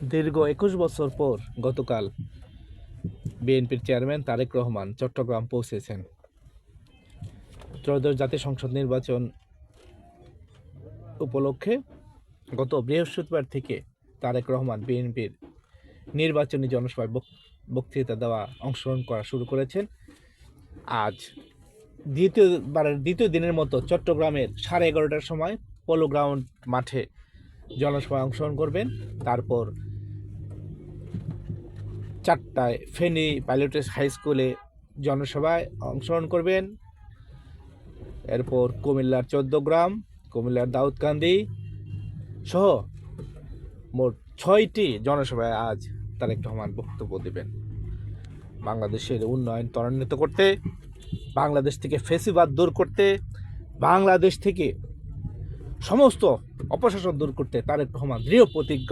দীর্ঘ ২১ বছর পর গতকাল বিএনপির চেয়ারম্যান তারেক রহমান চট্টগ্রাম পৌঁছেছেন। ত্রয়োদশ জাতীয় সংসদ নির্বাচন উপলক্ষে গত বৃহস্পতিবার থেকে তারেক রহমান বিএনপির নির্বাচনী জনসভায় বক্তৃতা দেওয়া অংশগ্রহণ করা শুরু করেছেন। আজ দ্বিতীয় দিনের মতো চট্টগ্রামের 11:30টার সময় পোলো গ্রাউন্ড মাঠে জনসভায় অংশগ্রহণ করবেন। তারপর 4টায় ফেনী পাইলটের হাই স্কুলে জনসভায় অংশগ্রহণ করবেন। এরপর কুমিল্লার 14 গ্রাম, কুমিল্লার দাউদকান্দি সহ মোট 6টি জনসভায় আজ তারেক রহমান বক্তব্য দেবেন। বাংলাদেশের উন্নয়ন ত্বরান্বিত করতে, বাংলাদেশ থেকে ফ্যাসিবাদ দূর করতে, বাংলাদেশ থেকে সমস্ত অপশাসন দূর করতে তারেক রহমান দৃঢ় প্রতিজ্ঞ।